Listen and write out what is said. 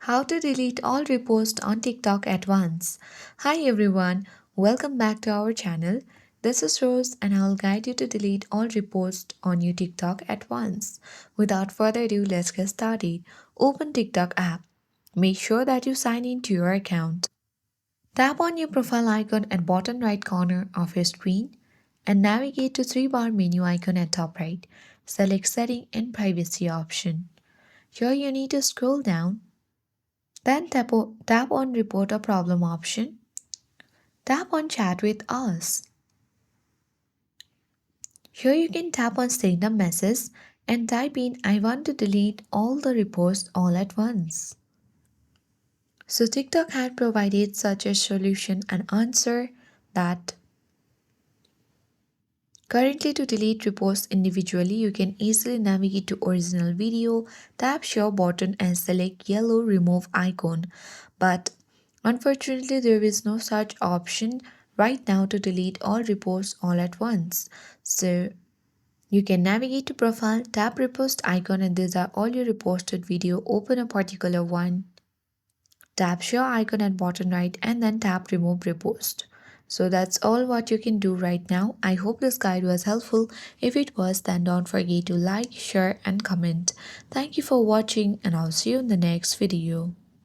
How to delete all reposts on TikTok at once. Hi everyone, welcome back to our channel. This is Rose and I'll guide you to delete all reposts on your TikTok at once. Without further ado, let's get started. Open TikTok app. Make sure that you sign in to your account. Tap on your profile icon at bottom right corner of your screen and navigate to three-bar menu icon at top right. Select Setting and Privacy option. Here you need to scroll down. Then tap on Report a Problem option. Tap on Chat with us. Here you can tap on Send a message and type in I want to delete all the reports all at once. So TikTok had provided such a solution and answer that currently to delete reposts individually, you can easily navigate to original video, tap share button and select yellow remove icon. But unfortunately, there is no such option right now to delete all reposts all at once. So you can navigate to profile, tap repost icon and these are all your reposted video. Open a particular one. Tap share icon at bottom right and then tap remove repost. So that's all what you can do right now. I hope this guide was helpful. If it was, then don't forget to like, share and comment. Thank you for watching and I'll see you in the next video.